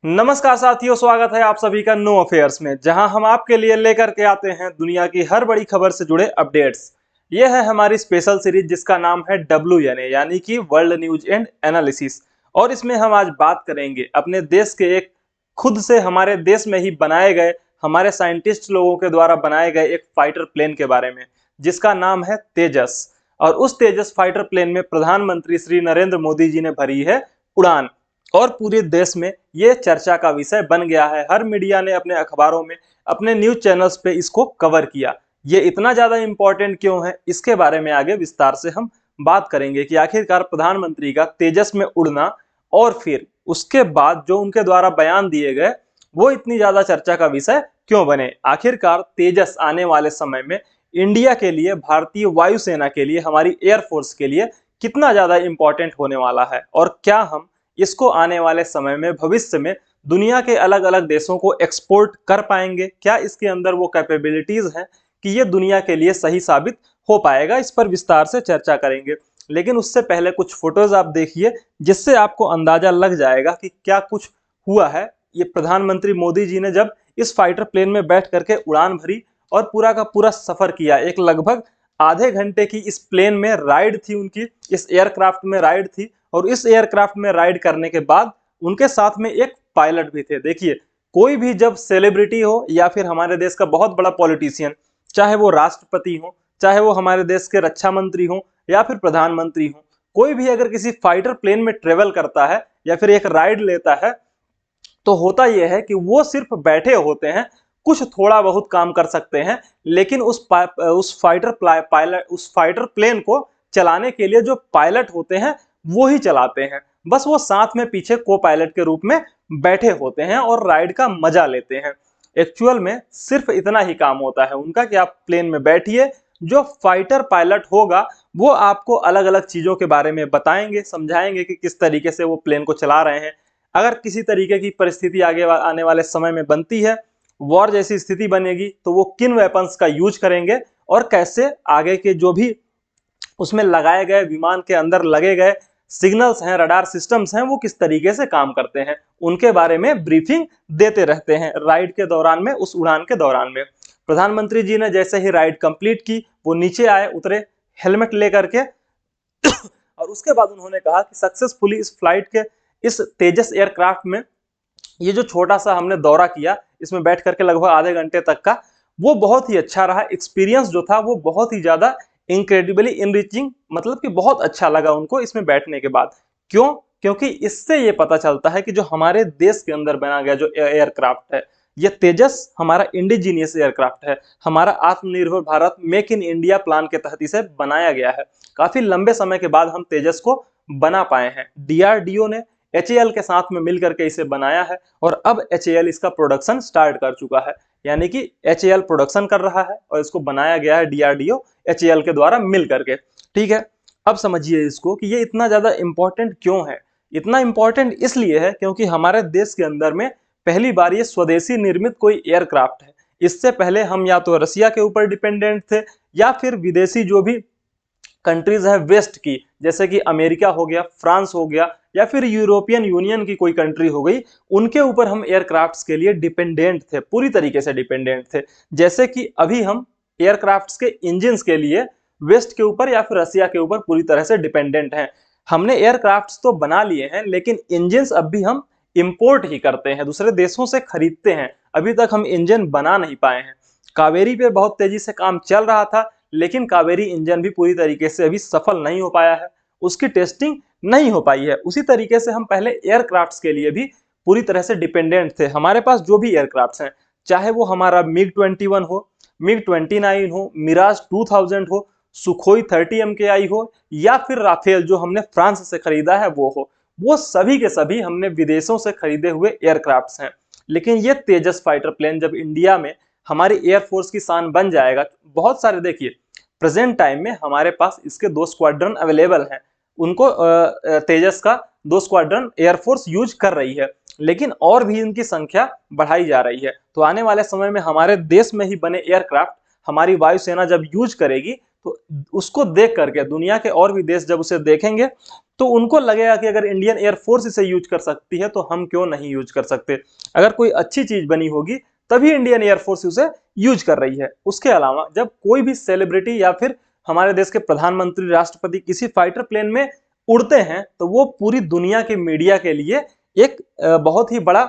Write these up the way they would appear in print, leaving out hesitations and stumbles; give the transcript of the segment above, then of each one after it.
नमस्कार साथियों, स्वागत है आप सभी का नो अफेयर्स में, जहां हम आपके लिए लेकर के आते हैं दुनिया की हर बड़ी खबर से जुड़े अपडेट्स। ये है हमारी स्पेशल सीरीज जिसका नाम है WNA यानी कि वर्ल्ड न्यूज एंड एनालिसिस। और इसमें हम आज बात करेंगे अपने देश के एक खुद से हमारे देश में ही बनाए गए, हमारे साइंटिस्ट लोगों के द्वारा बनाए गए एक फाइटर प्लेन के बारे में, जिसका नाम है तेजस। और उस तेजस फाइटर प्लेन में प्रधानमंत्री श्री नरेंद्र मोदी जी ने भरी है उड़ान। और पूरे देश में ये चर्चा का विषय बन गया है। हर मीडिया ने अपने अखबारों में, अपने न्यूज चैनल्स पे इसको कवर किया। ये इतना ज्यादा इंपॉर्टेंट क्यों है, इसके बारे में आगे विस्तार से हम बात करेंगे कि आखिरकार प्रधानमंत्री का तेजस में उड़ना और फिर उसके बाद जो उनके द्वारा बयान दिए गए वो इतनी ज्यादा चर्चा का विषय क्यों बने। आखिरकार तेजस आने वाले समय में इंडिया के लिए, भारतीय वायुसेना के लिए, हमारी एयरफोर्स के लिए कितना ज्यादा इंपॉर्टेंट होने वाला है, और क्या हम इसको आने वाले समय में, भविष्य में दुनिया के अलग अलग देशों को एक्सपोर्ट कर पाएंगे। क्या इसके अंदर वो कैपेबिलिटीज हैं कि ये दुनिया के लिए सही साबित हो पाएगा। इस पर विस्तार से चर्चा करेंगे, लेकिन उससे पहले कुछ फोटोज आप देखिए जिससे आपको अंदाजा लग जाएगा कि क्या कुछ हुआ है। ये प्रधानमंत्री मोदी जी ने जब इस फाइटर प्लेन में बैठ करके उड़ान भरी और पूरा का पूरा सफर किया। एक लगभग आधे घंटे की इस प्लेन में राइड थी उनकी, इस एयरक्राफ्ट में राइड थी। और इस एयरक्राफ्ट में राइड करने के बाद उनके साथ में एक पायलट भी थे। देखिए, कोई भी जब सेलिब्रिटी हो या फिर हमारे देश का बहुत बड़ा पॉलिटिशियन, चाहे वो राष्ट्रपति हो, चाहे वो हमारे देश के रक्षा मंत्री हो या फिर प्रधानमंत्री हो, कोई भी अगर किसी फाइटर प्लेन में ट्रेवल करता है या फिर एक राइड लेता है, तो होता यह है कि वो सिर्फ बैठे होते हैं, कुछ थोड़ा बहुत काम कर सकते हैं, लेकिन उस फाइटर प्लेन को चलाने के लिए जो पायलट होते हैं वो ही चलाते हैं। बस वो साथ में पीछे को पायलट के रूप में बैठे होते हैं और राइड का मजा लेते हैं। एक्चुअल में सिर्फ इतना ही काम होता है उनका कि आप प्लेन में बैठिए, जो फाइटर पायलट होगा वो आपको अलग अलग चीजों के बारे में बताएंगे, समझाएंगे कि किस तरीके से वो प्लेन को चला रहे हैं। अगर किसी तरीके की परिस्थिति आगे आने वाले समय में बनती है, वॉर जैसी स्थिति बनेगी, तो वो किन वेपन्स का यूज करेंगे और कैसे आगे के जो भी उसमें लगाए गए, विमान के अंदर लगे गए सिग्नल्स हैं, रडार सिस्टम्स हैं, वो किस तरीके से काम करते हैं, उनके बारे में ब्रीफिंग देते रहते हैं राइड के दौरान में, उस उड़ान के दौरान में। प्रधानमंत्री जी ने जैसे ही राइड कंप्लीट की, वो नीचे आए, उतरे हेलमेट लेकर के और उसके बाद उन्होंने कहा कि सक्सेसफुली इस फ्लाइट के, इस तेजस एयरक्राफ्ट में ये जो छोटा सा हमने दौरा किया, इसमें बैठ करके लगभग आधे घंटे तक का, वो बहुत ही अच्छा रहा। एक्सपीरियंस जो था वो बहुत ही ज्यादा इनक्रेडिबली इनरिचिंग, मतलब कि बहुत अच्छा लगा उनको इसमें बैठने के बाद। क्यों? क्योंकि इससे ये पता चलता है कि जो हमारे देश के अंदर बना गया जो एयरक्राफ्ट है, ये तेजस हमारा इंडिजीनियस एयरक्राफ्ट है। हमारा आत्मनिर्भर Bharat make in India plan के तहत इसे बनाया गया है। काफी लंबे समय के बाद हम तेजस को बना पाए हैं। DRDO ने HAL के साथ में मिलकर के इसे बनाया है और अब HAL इसका प्रोडक्शन स्टार्ट कर चुका है। यानी कि HAL प्रोडक्शन कर रहा है और इसको बनाया गया है DRDO HAL के द्वारा मिल करके। ठीक है, अब समझिए इसको कि ये इतना ज्यादा इंपॉर्टेंट क्यों है। इतना इंपॉर्टेंट इसलिए है क्योंकि हमारे देश के अंदर में पहली बार ये स्वदेशी निर्मित कोई एयरक्राफ्ट है। इससे पहले हम या तो रसिया के ऊपर डिपेंडेंट थे या फिर विदेशी जो भी कंट्रीज है वेस्ट की, जैसे कि अमेरिका हो गया, फ्रांस हो गया, या फिर यूरोपियन यूनियन की कोई कंट्री हो गई, उनके ऊपर हम एयरक्राफ्ट्स के लिए डिपेंडेंट थे, पूरी तरीके से डिपेंडेंट थे। जैसे कि अभी हम एयरक्राफ्ट्स के इंजन्स के लिए वेस्ट के ऊपर या फिर रसिया के ऊपर पूरी तरह से डिपेंडेंट हैं। हमने एयरक्राफ्ट्स तो बना लिए हैं, लेकिन इंजन्स अब भी हम इंपोर्ट ही करते हैं, दूसरे देशों से खरीदते हैं। अभी तक हम इंजन बना नहीं पाए हैं। कावेरी पे बहुत तेजी से काम चल रहा था, लेकिन कावेरी इंजन भी पूरी तरीके से अभी सफल नहीं हो पाया है, उसकी टेस्टिंग नहीं हो पाई है। उसी तरीके से हम पहले एयरक्राफ्ट्स के लिए भी पूरी तरह से डिपेंडेंट थे। हमारे पास जो भी एयरक्राफ्ट्स हैं, चाहे वो हमारा MiG-21 हो, MiG-29 हो, मिराज 2000 हो, सुखोई 30 MKI हो, या फिर राफेल जो हमने फ्रांस से खरीदा है वो हो, वो सभी के सभी हमने विदेशों से खरीदे हुए एयरक्राफ्ट्स हैं। लेकिन ये तेजस फाइटर प्लेन जब इंडिया में हमारी एयरफोर्स की शान बन जाएगा, बहुत सारे, देखिए प्रेजेंट टाइम में हमारे पास इसके 2 स्क्वाड्रन अवेलेबल हैं। उनको तेजस का 2 स्क्वाड्रन एयरफोर्स यूज कर रही है, लेकिन और भी इनकी संख्या बढ़ाई जा रही है। तो आने वाले समय में हमारे देश में ही बने एयरक्राफ्ट हमारी वायुसेना जब यूज करेगी, तो उसको देख करके दुनिया के और भी देश जब उसे देखेंगे, तो उनको लगेगा कि अगर इंडियन एयरफोर्स इसे यूज कर सकती है तो हम क्यों नहीं यूज कर सकते। अगर कोई अच्छी चीज बनी होगी तभी इंडियन एयरफोर्स उसे यूज कर रही है। उसके अलावा जब कोई भी सेलिब्रिटी या फिर हमारे देश के प्रधानमंत्री, राष्ट्रपति किसी फाइटर प्लेन में उड़ते हैं तो वो पूरी दुनिया के मीडिया के लिए एक बहुत ही बड़ा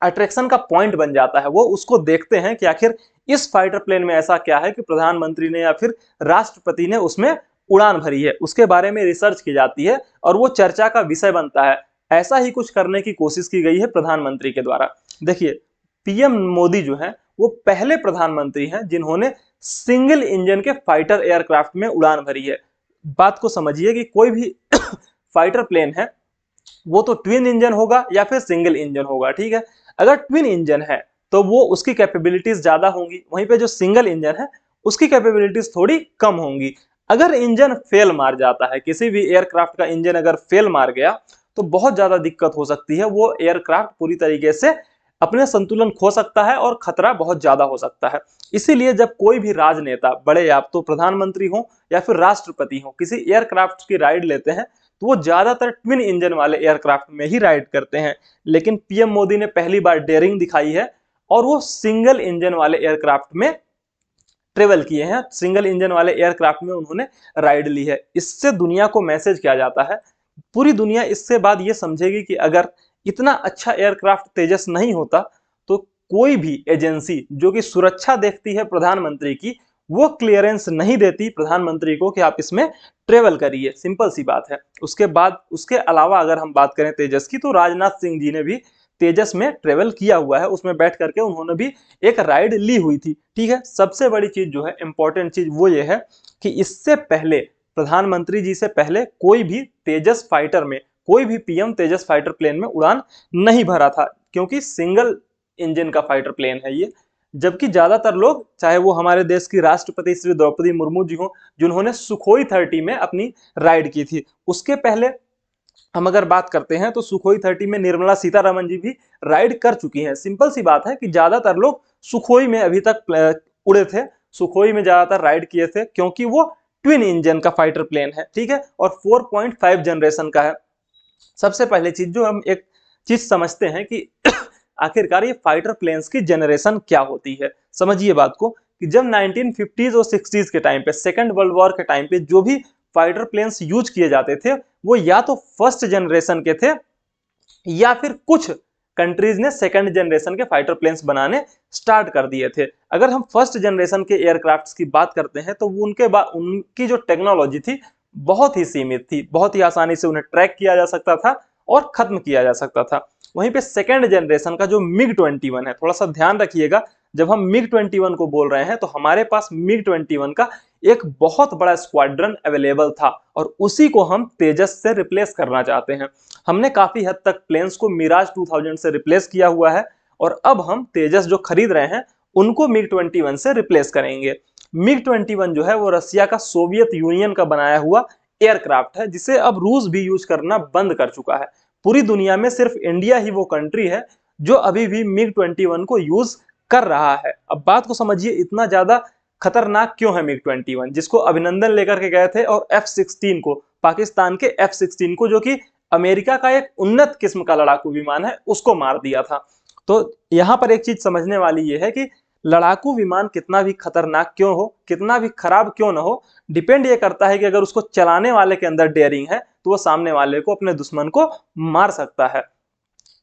अट्रैक्शन का पॉइंट बन जाता है। वो उसको देखते हैं कि आखिर इस फाइटर प्लेन में ऐसा क्या है कि प्रधानमंत्री ने या फिर राष्ट्रपति ने उसमें उड़ान भरी है। उसके बारे में रिसर्च की जाती है और वो चर्चा का विषय बनता है। ऐसा ही कुछ करने की कोशिश की गई है प्रधानमंत्री के द्वारा। देखिए, पीएम मोदी जो है वो पहले प्रधानमंत्री हैं जिन्होंने सिंगल इंजन के फाइटर एयरक्राफ्ट में उड़ान भरी है। बात को समझिए कि कोई भी फाइटर प्लेन है वो तो ट्विन इंजन होगा या फिर सिंगल इंजन होगा, ठीक है। अगर ट्विन इंजन है तो वो उसकी कैपेबिलिटीज ज्यादा होंगी, वहीं पे जो सिंगल इंजन है उसकी कैपेबिलिटीज थोड़ी कम होंगी। अगर इंजन फेल मार जाता है, किसी भी एयरक्राफ्ट का इंजन अगर फेल मार गया तो बहुत ज्यादा दिक्कत हो सकती है। वो एयरक्राफ्ट पूरी तरीके से अपने संतुलन खो सकता है और खतरा बहुत ज्यादा हो सकता है। इसीलिए जब कोई भी राजनेता, बड़े आप तो प्रधानमंत्री हो या फिर राष्ट्रपति हो, किसी एयरक्राफ्ट की राइड लेते हैं तो वो ज्यादातर ट्विन इंजन वाले एयरक्राफ्ट में ही राइड करते हैं। लेकिन पीएम मोदी ने पहली बार डेयरिंग दिखाई है और वो सिंगल इंजन वाले एयरक्राफ्ट में ट्रेवल किए हैं, सिंगल इंजन वाले एयरक्राफ्ट में उन्होंने राइड ली है। इससे दुनिया को मैसेज किया जाता है, पूरी दुनिया इससे बात ये समझेगी कि अगर इतना अच्छा एयरक्राफ्ट तेजस नहीं होता तो कोई भी एजेंसी जो कि सुरक्षा देखती है प्रधानमंत्री की, वो क्लियरेंस नहीं देती प्रधानमंत्री को कि आप इसमें ट्रेवल करिए। सिंपल सी बात है। उसके बाद उसके अलावा अगर हम बात करें तेजस की, तो राजनाथ सिंह जी ने भी तेजस में ट्रेवल किया हुआ है, उसमें बैठ करके उन्होंने भी एक राइड ली हुई थी, ठीक है। सबसे बड़ी चीज जो है, इंपॉर्टेंट चीज वो ये है कि इससे पहले प्रधानमंत्री जी से पहले कोई भी तेजस फाइटर में, कोई भी पीएम तेजस फाइटर प्लेन में उड़ान नहीं भरा था, क्योंकि सिंगल इंजन का फाइटर प्लेन है ये। जबकि ज्यादातर लोग, चाहे वो हमारे देश की राष्ट्रपति श्री द्रौपदी मुर्मू जी हो जिन्होंने सुखोई 30 में अपनी राइड की थी, उसके पहले हम अगर बात करते हैं तो सुखोई 30 में निर्मला सीतारमन जी भी राइड कर चुकी हैं। सिंपल सी बात है कि ज्यादातर लोग सुखोई में अभी तक उड़े थे, सुखोई में ज्यादातर राइड किए थे, क्योंकि वो ट्विन इंजन का फाइटर प्लेन है, ठीक है, और 4.5 जनरेशन का है। सबसे पहले चीज जो हम एक चीज समझते हैं कि आखिरकार ये फाइटर प्लेन्स की जनरेशन क्या होती है। समझिए बात को कि जब 1950s और 60s के टाइम पे, सेकेंड वर्ल्ड वॉर के टाइम पे जो भी फाइटर प्लेन्स यूज किए जाते थे वो या तो फर्स्ट जनरेशन के थे या फिर कुछ कंट्रीज ने सेकंड जनरेशन के फाइटर प्लेन्स बनाने स्टार्ट कर दिए थे। अगर हम फर्स्ट जनरेशन के एयरक्राफ्ट्स की बात करते हैं तो उनके बाद उनकी जो टेक्नोलॉजी थी बहुत ही सीमित थी, बहुत ही आसानी से उन्हें ट्रैक किया जा सकता था और खत्म किया जा सकता था। वहीं पे सेकंड जनरेशन का जो मिग 21 है, थोड़ा सा ध्यान रखिएगा, जब हम मिग 21 को बोल रहे हैं तो हमारे पास मिग 21 का एक बहुत बड़ा स्क्वाड्रन अवेलेबल था और उसी को हम तेजस से रिप्लेस करना चाहते हैं। हमने काफी हद तक प्लेन्स को मिराज 2000 से रिप्लेस किया हुआ है और अब हम तेजस जो खरीद रहे हैं उनको मिग 21 से रिप्लेस करेंगे। मिग 21 जो है वो रसिया का, सोवियत यूनियन का बनाया हुआ एयरक्राफ्ट है, जिसे अब रूस भी यूज करना बंद कर चुका है। पूरी दुनिया में सिर्फ इंडिया ही वो कंट्री है जो अभी भी मिग 21 को यूज कर रहा है। अब बात को समझिए, इतना ज्यादा खतरनाक क्यों है मिग 21, जिसको अभिनंदन लेकर के गए थे और F-16 को, पाकिस्तान के F-16 को, जो कि अमेरिका का एक उन्नत किस्म का लड़ाकू विमान है, उसको मार दिया था। तो यहां पर एक चीज समझने वाली ये है कि लड़ाकू विमान कितना भी खतरनाक क्यों हो, कितना भी खराब क्यों ना हो, डिपेंड ये करता है कि अगर उसको चलाने वाले के अंदर डेयरिंग है तो वो सामने वाले को, अपने दुश्मन को मार सकता है।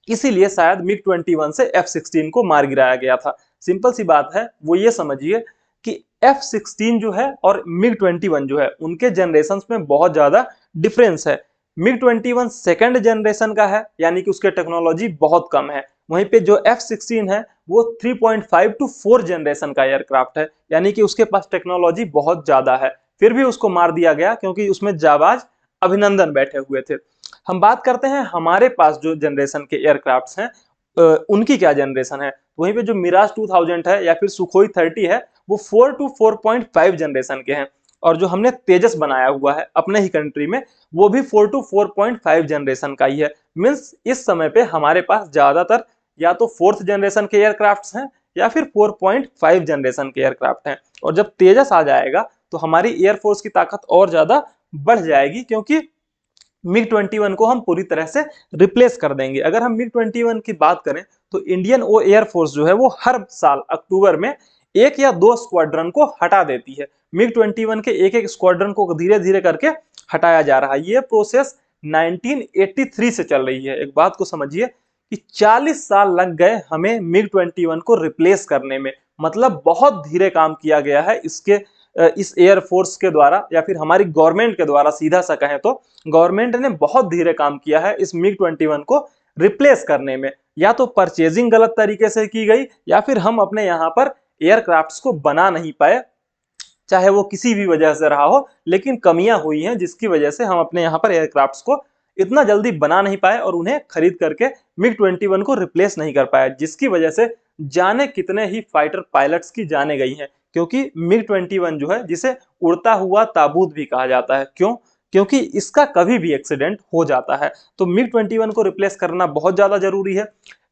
इसीलिए शायद मिग 21 से F-16 को मार गिराया गया था। सिंपल सी बात है, वो ये समझिए कि F-16 जो है और मिग 21 जो है उनके जनरेशन में बहुत ज्यादा डिफरेंस है। मिग 21 सेकंड जनरेशन का है, यानी कि उसके टेक्नोलॉजी बहुत कम है। वहीं पे जो F-16 है वो 3.5 to 4 जनरेशन का एयरक्राफ्ट है, यानी कि उसके पास टेक्नोलॉजी बहुत ज्यादा है। फिर भी उसको मार दिया गया क्योंकि उसमें जाबाज अभिनंदन बैठे हुए थे। हम बात करते हैं हमारे पास जो जनरेशन के एयरक्राफ्ट्स हैं उनकी क्या जनरेशन है। वहीं पे जो मिराज 2000 है या फिर सुखोई 30 है वो 4 to 4.5 जनरेशन के हैं, और जो हमने तेजस बनाया हुआ है अपने ही कंट्री में वो भी 4 to 4.5 जनरेशन का ही है। मींस इस समय पे हमारे पास ज्यादातर या तो फोर्थ जनरेशन के एयरक्राफ्ट्स हैं या फिर 4.5 जनरेशन के एयरक्राफ्ट हैं। और जब तेजस आ जाएगा तो हमारी एयरफोर्स की ताकत और ज्यादा बढ़ जाएगी, क्योंकि MiG-21 को हम पूरी तरह से रिप्लेस कर देंगे। अगर हम MiG-21 की बात करें तो इंडियन एयरफोर्स जो है वो हर साल अक्टूबर में 1 या 2 स्क्वाड्रन को हटा देती है। MiG-21 के एक स्क्वाड्रन को धीरे धीरे करके हटाया जा रहा है। ये प्रोसेस 1983 से चल रही है। एक बात को समझिए कि 40 साल लग गए हमें MiG-21 को रिप्लेस करने में। मतलब बहुत धीरे काम किया गया है इस एयरफोर्स के द्वारा, या फिर हमारी गवर्नमेंट के द्वारा सीधा सा कहें तो गवर्नमेंट ने बहुत धीरे काम किया है इस MiG-21 को रिप्लेस करने में। या तो परचेजिंग गलत तरीके से की गई, या फिर हम अपने यहाँ पर एयरक्राफ्ट्स को बना नहीं पाए, चाहे वो किसी भी वजह से रहा हो, लेकिन कमियां हुई हैं जिसकी वजह से हम अपने यहाँ पर एयरक्राफ्ट्स को इतना जल्दी बना नहीं पाए और उन्हें खरीद करके MiG-21 को रिप्लेस नहीं कर पाए, जिसकी वजह से जाने कितने ही फाइटर पायलट्स की जाने गई हैं। क्योंकि MiG-21 जो है जिसे उड़ता हुआ ताबूत भी कहा जाता है। क्यों? क्योंकि इसका कभी भी एक्सीडेंट हो जाता है। तो MiG-21 को रिप्लेस करना बहुत ज्यादा जरूरी है।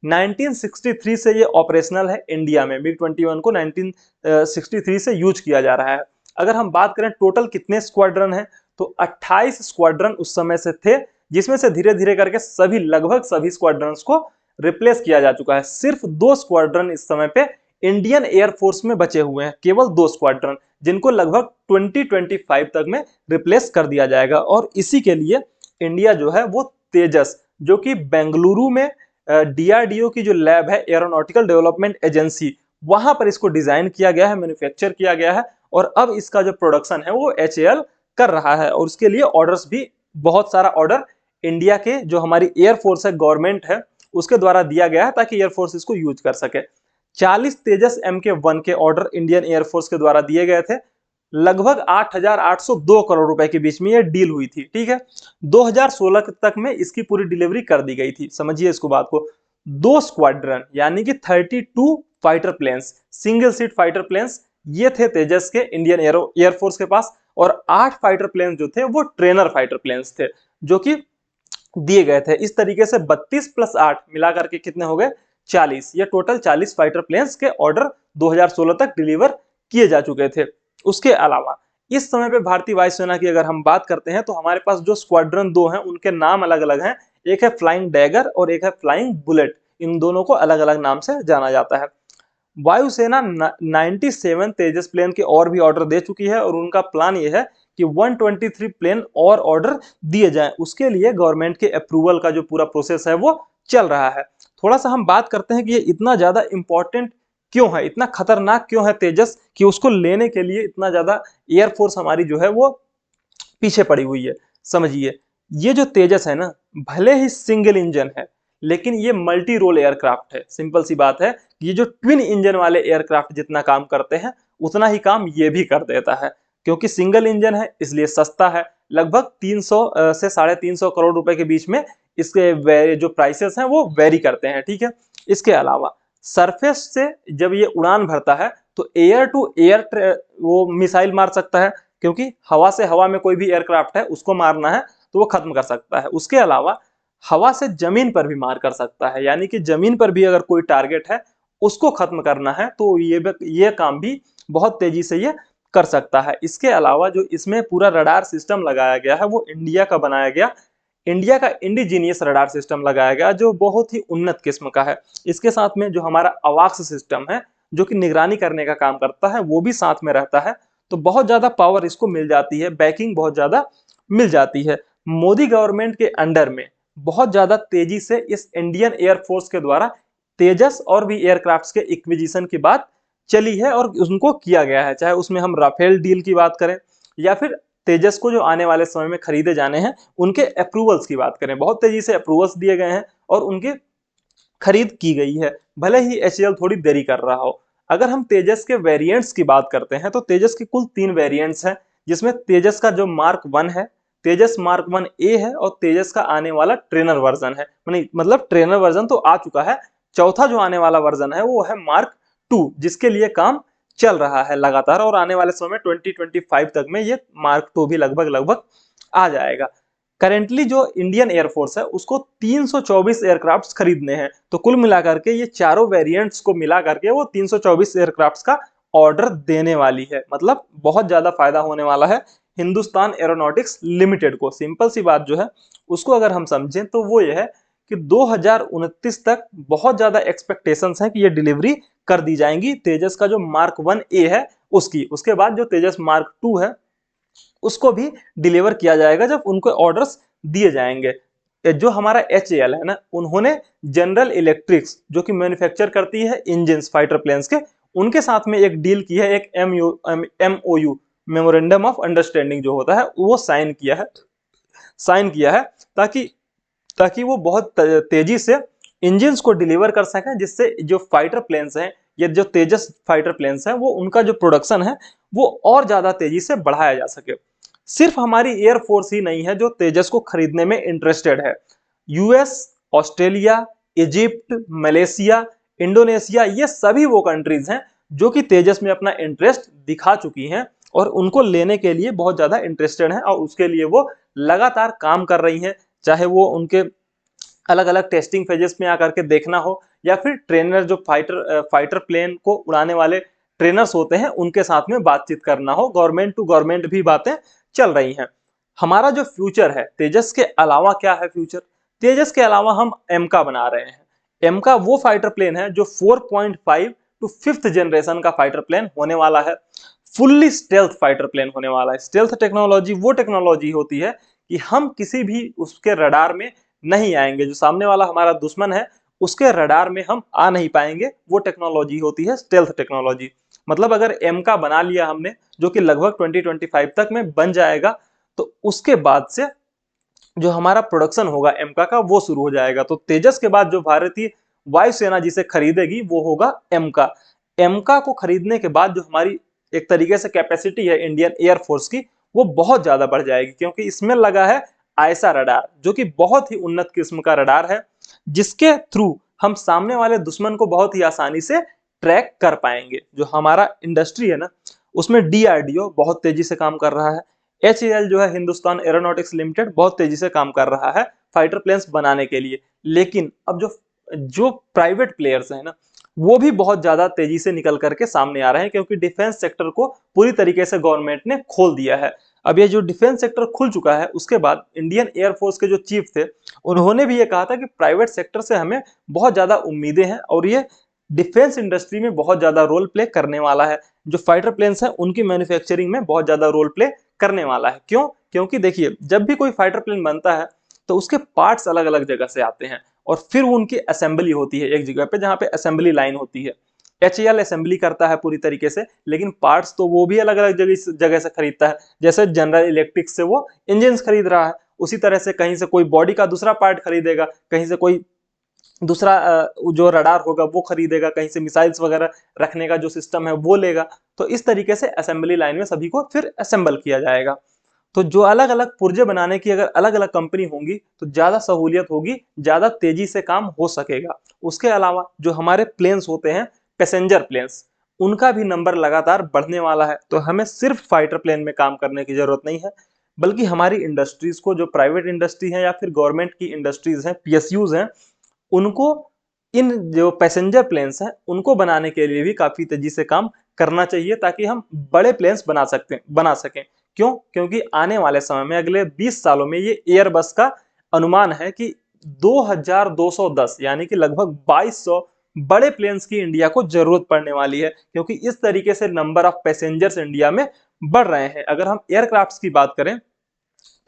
1963 से ये ऑपरेशनल है इंडिया में। MiG-21 को 1963 से यूज किया जा रहा है। अगर हम बात करें टोटल कितने स्क्वाड्रन हैं, तो 28 स्क्वाड्रन उस समय से थे, जिसमें से धीरे धीरे करके लगभग सभी स्क्वाड्रन्स को रिप्लेस किया जा चुका है। सिर्फ 2 स्क्वाड्रन इस समय पे इंडियन एयरफोर्स में बचे हुए हैं, केवल 2 स्क्वाड्रन, जिनको लगभग 2025 तक में रिप्लेस कर दिया जाएगा। और इसी के लिए इंडिया जो है वो तेजस, जो कि बेंगलुरु में DRDO की जो लैब है, एरोनॉटिकल डेवलपमेंट एजेंसी, वहां पर इसको डिजाइन किया गया है, मैन्युफैक्चर किया गया है, और अब इसका जो प्रोडक्शन है वो HAL कर रहा है। और उसके लिए ऑर्डर्स भी, बहुत सारा ऑर्डर इंडिया के जो हमारी एयरफोर्स है, गवर्नमेंट है, उसके द्वारा दिया गया है ताकि एयरफोर्स इसको यूज कर सके। 40 तेजस MK1 के ऑर्डर इंडियन एयरफोर्स के द्वारा दिए गए थे। लगभग 8,802 करोड़ रुपए के बीच में ये डील हुई थी। ठीक है, 2016 तक में इसकी पूरी डिलीवरी कर दी गई थी। समझिए इसको बात को, 2 स्क्वाड्रन यानी कि 32 fighter planes, single seat fighter planes, ये थे तेजस के इंडियन एयरफोर्स के पास। और 8 फाइटर प्लेन्स जो थे वो ट्रेनर फाइटर प्लेन्स थे, जो कि दिए गए थे। इस तरीके से 32 + 8 मिलाकर के कितने हो गए? 40। ये टोटल 40 फाइटर प्लेन्स के ऑर्डर 2016 तक डिलीवर किए जा चुके थे। उसके अलावा इस समय पे भारतीय वायुसेना की अगर हम बात करते हैं तो हमारे पास जो स्क्वाड्रन 2 हैं उनके नाम अलग अलग हैं। एक है फ्लाइंग डैगर और एक है फ्लाइंग बुलेट। इन दोनों को अलग अलग नाम से जाना जाता है। वायुसेना 97 तेजस प्लेन के और भी ऑर्डर दे चुकी है, और उनका प्लान ये है कि 123 प्लेन और ऑर्डर दिए जाएं। उसके लिए गवर्नमेंट के अप्रूवल का जो पूरा प्रोसेस है वो चल रहा है। थोड़ा सा हम बात करते हैं कि ये इतना ज्यादा इंपॉर्टेंट क्यों है, इतना खतरनाक क्यों है तेजस, कि उसको लेने के लिए इतना ज्यादा एयरफोर्स हमारी जो है वो पीछे पड़ी हुई है। समझिए, ये जो तेजस है ना, भले ही सिंगल इंजन है, लेकिन ये मल्टी रोल एयरक्राफ्ट है। सिंपल सी बात है, ये जो ट्विन इंजन वाले एयरक्राफ्ट जितना काम करते हैं उतना ही काम ये भी कर देता है। क्योंकि सिंगल इंजन है इसलिए सस्ता है। लगभग 300 से 350 करोड़ रुपए के बीच में इसके जो प्राइसेस हैं वो वेरी करते हैं। ठीक है, इसके अलावा सरफेस से जब ये उड़ान भरता है तो एयर टू एयर वो मिसाइल मार सकता है, क्योंकि हवा से हवा में कोई भी एयरक्राफ्ट है उसको मारना है तो वो खत्म कर सकता है। उसके अलावा हवा से जमीन पर भी मार कर सकता है, यानी कि जमीन पर भी अगर कोई टारगेट है उसको खत्म करना है तो ये काम भी बहुत तेजी से ये कर सकता है। इसके अलावा जो इसमें पूरा रडार सिस्टम लगाया गया है वो इंडिया का बनाया गया, इंडिया का इंडिजीनियस रडार सिस्टम लगाया गया, जो बहुत ही उन्नत किस्म का है। इसके साथ में जो हमारा अवाक्स सिस्टम है, जो कि निगरानी करने का काम करता है, वो भी साथ में रहता है। तो बहुत ज्यादा पावर इसको मिल जाती है, बैकिंग बहुत ज्यादा मिल जाती है। मोदी गवर्नमेंट के अंडर में बहुत ज्यादा तेजी से इस इंडियन एयरफोर्स के द्वारा तेजस और भी एयरक्राफ्ट्स के इक्विजिशन की बात चली है और उनको किया गया है। चाहे उसमें हम राफेल डील की बात करें या फिर तेजस को जो आने वाले समय में खरीदे जाने हैं उनके अप्रूवल्स की बात करें, बहुत तेजी से अप्रूवल्स दिए गए हैं और उनकी खरीद की गई है, भले ही HAL थोड़ी देरी कर रहा हो। अगर हम तेजस के वेरिएंट्स की बात करते हैं तो तेजस के कुल 3 वेरिएंट्स हैं, जिसमें तेजस का जो मार्क 1 है, तेजस मार्क 1A है, और तेजस का आने वाला ट्रेनर वर्जन है। मतलब ट्रेनर वर्जन तो आ चुका है, चौथा जो आने वाला वर्जन है वो है मार्क 2, जिसके लिए काम चल रहा है लगातार, और आने वाले समय 2025 तक में ये मार्क 2 भी लगभग आ जाएगा। करेंटली जो इंडियन एयरफोर्स है उसको 324 एयरक्राफ्ट्स खरीदने हैं, तो कुल मिलाकर के ये चारों वेरिएंट्स को मिला करके वो 324 एयरक्राफ्ट्स का ऑर्डर देने वाली है। मतलब बहुत ज्यादा फायदा होने वाला है हिंदुस्तान एरोनॉटिक्स लिमिटेड को। सिंपल सी बात जो है उसको अगर हम समझें तो वो ये है कि 2029 तक बहुत ज्यादा एक्सपेक्टेशंस हैं कि ये डिलीवरी कर दी जाएंगी तेजस का जो मार्क 1A है उसकी। उसके बाद जो तेजस मार्क 2 है उसको भी डिलीवर किया जाएगा जब उनको ऑर्डर्स दिए जाएंगे। जो हमारा HAL है ना, उन्होंने जनरल इलेक्ट्रिक्स जो कि मैन्युफैक्चर करती है इंजन फाइटर प्लेन्स के, उनके साथ में एक डील की है, एक MOU मेमोरेंडम ऑफ अंडरस्टैंडिंग जो होता है वो साइन किया है ताकि ताकि वो बहुत तेजी से इंजन्स को डिलीवर कर सकें, जिससे जो फाइटर प्लेन्स हैं या जो तेजस फाइटर प्लेन्स हैं वो उनका जो प्रोडक्शन है वो और ज्यादा तेजी से बढ़ाया जा सके। सिर्फ हमारी एयरफोर्स ही नहीं है जो तेजस को खरीदने में इंटरेस्टेड है। US, Australia, Egypt, Malaysia, Indonesia, ये सभी वो कंट्रीज हैं जो कि तेजस में अपना इंटरेस्ट दिखा चुकी हैं और उनको लेने के लिए बहुत ज्यादा इंटरेस्टेड हैं और उसके लिए वो लगातार काम कर रही हैं। चाहे वो उनके अलग अलग टेस्टिंग फेजेस में आकर के देखना हो या फिर ट्रेनर जो फाइटर प्लेन को उड़ाने वाले ट्रेनर्स होते हैं उनके साथ में बातचीत करना हो, गवर्नमेंट टू गवर्नमेंट भी बातें चल रही हैं। हमारा जो फ्यूचर है तेजस के अलावा क्या है फ्यूचर? तेजस के अलावा हम एमका बना रहे हैं। एमका वो फाइटर प्लेन है जो 4.5 टू 5th जनरेशन का फाइटर प्लेन होने वाला है। फुल्ली स्टेल्थ फाइटर प्लेन होने वाला है। स्टेल्थ टेक्नोलॉजी वो टेक्नोलॉजी होती है कि हम किसी भी उसके रडार में नहीं आएंगे, जो सामने वाला हमारा दुश्मन है उसके रडार में हम आ नहीं पाएंगे, वो टेक्नोलॉजी होती है स्टेल्थ टेक्नोलॉजी। मतलब अगर एम का बना लिया हमने जो कि लगभग 2025 तक में बन जाएगा, तो उसके बाद से जो हमारा प्रोडक्शन होगा एमका का वो शुरू हो जाएगा। तो तेजस के बाद जो भारतीय वायुसेना जिसे खरीदेगी वो होगा एमका। एमका को खरीदने के बाद जो हमारी एक तरीके से कैपेसिटी है इंडियन एयरफोर्स की वो बहुत ज्यादा बढ़ जाएगी, क्योंकि इसमें लगा है आयसा रडार जो कि बहुत ही उन्नत किस्म का रडार है, जिसके थ्रू हम सामने वाले दुश्मन को बहुत ही आसानी से ट्रैक कर पाएंगे। जो हमारा इंडस्ट्री है ना उसमें DRDO बहुत तेजी से काम कर रहा है। HAL जो है हिंदुस्तान एरोनॉटिक्स लिमिटेड बहुत तेजी से काम कर रहा है फाइटर प्लेन्स बनाने के लिए। लेकिन अब जो जो प्राइवेट प्लेयर्स हैं ना वो भी बहुत ज्यादा तेजी से निकल करके सामने आ रहे हैं, क्योंकि डिफेंस सेक्टर को पूरी तरीके से गवर्नमेंट ने खोल दिया है। अब ये जो डिफेंस सेक्टर खुल चुका है उसके बाद इंडियन एयरफोर्स के जो चीफ थे उन्होंने भी ये कहा था कि प्राइवेट सेक्टर से हमें बहुत ज्यादा उम्मीदें हैं और ये डिफेंस इंडस्ट्री में बहुत ज्यादा रोल प्ले करने वाला है। जो फाइटर प्लेन्स हैं उनकी मैन्युफैक्चरिंग में बहुत ज्यादा रोल प्ले करने वाला है। क्यों? क्योंकि देखिए जब भी कोई फाइटर प्लेन बनता है तो उसके पार्ट्स अलग अलग जगह से आते हैं और फिर उनकी असेंबली होती है एक जगह पे जहां पे असेंबली लाइन होती है। HAL असेंबली करता है पूरी तरीके से, लेकिन पार्ट्स तो वो भी अलग अलग जगह से खरीदता है। जैसे जनरल इलेक्ट्रिक से वो इंजन खरीद रहा है, उसी तरह से कहीं से कोई बॉडी का दूसरा पार्ट खरीदेगा, कहीं से कोई दूसरा जो रडार होगा वो खरीदेगा, कहीं से मिसाइल्स वगैरह रखने का जो सिस्टम है वो लेगा। तो इस तरीके से असेंबली लाइन में सभी को फिर असेंबल किया जाएगा। तो जो अलग अलग पुर्जे बनाने की अगर अलग अलग कंपनी होंगी तो ज्यादा सहूलियत होगी, ज्यादा तेजी से काम हो सकेगा। उसके अलावा जो हमारे प्लेन्स होते हैं पैसेंजर प्लेन्स, उनका भी नंबर लगातार बढ़ने वाला है। तो हमें सिर्फ फाइटर प्लेन में काम करने की जरूरत नहीं है, बल्कि हमारी इंडस्ट्रीज को, जो प्राइवेट इंडस्ट्री है या फिर गवर्नमेंट की इंडस्ट्रीज हैं, PSUs हैं, उनको इन जो पैसेंजर प्लेन्स हैं उनको बनाने के लिए भी काफी तेजी से काम करना चाहिए, ताकि हम बड़े प्लेन्स बना सकें। क्यों? क्योंकि आने वाले समय में अगले 20 सालों में ये एयरबस का अनुमान है कि 2210 यानी कि लगभग 2200 बड़े प्लेन्स की इंडिया को जरूरत पड़ने वाली है, क्योंकि इस तरीके से नंबर ऑफ पैसेंजर्स इंडिया में बढ़ रहे हैं। अगर हम एयरक्राफ्ट्स की बात करें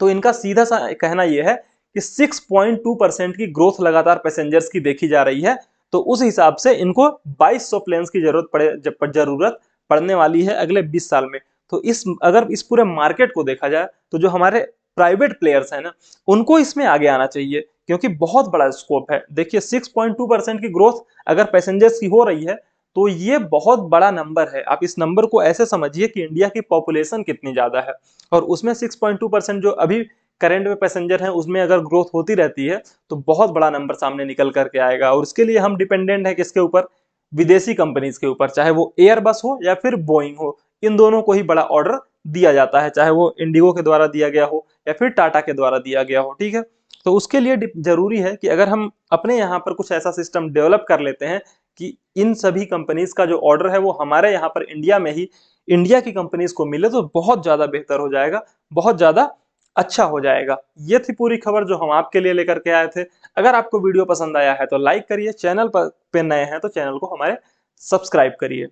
तो इनका सीधा सा कहना यह है कि 6.2% की ग्रोथ लगातार पैसेंजर्स की देखी जा रही है। तो उस हिसाब से इनको 2200 प्लेन्स की जरूरत पड़ने वाली है अगले 20 साल में। तो अगर इस पूरे मार्केट को देखा जाए तो जो हमारे प्राइवेट प्लेयर्स हैं ना उनको इसमें आगे आना चाहिए, क्योंकि बहुत बड़ा स्कोप है। देखिए 6.2% की ग्रोथ अगर पैसेंजर्स की हो रही है तो ये बहुत बड़ा नंबर है। आप इस नंबर को ऐसे समझिए कि इंडिया की पॉपुलेशन कितनी ज्यादा है और उसमें 6.2% जो अभी करंट में पैसेंजर हैं उसमें अगर ग्रोथ होती रहती है तो बहुत बड़ा नंबर सामने निकल करके आएगा। और इसके लिए हम डिपेंडेंट है किसके ऊपर? विदेशी कंपनीज के ऊपर, चाहे वो एयरबस हो या फिर बोइंग हो। इन दोनों को ही बड़ा ऑर्डर दिया जाता है, चाहे वो इंडिगो के द्वारा दिया गया हो या फिर टाटा के द्वारा दिया गया हो। ठीक है, तो उसके लिए जरूरी है कि अगर हम अपने यहाँ पर कुछ ऐसा सिस्टम डेवलप कर लेते हैं कि इन सभी कंपनीज का जो ऑर्डर है वो हमारे यहाँ पर इंडिया में ही इंडिया की कंपनीज को मिले तो बहुत ज्यादा बेहतर हो जाएगा, बहुत ज्यादा अच्छा हो जाएगा। ये थी पूरी खबर जो हम आपके लिए लेकर के आए थे। अगर आपको वीडियो पसंद आया है तो लाइक करिए, चैनल पर नए हैं तो चैनल को हमारे सब्सक्राइब करिए।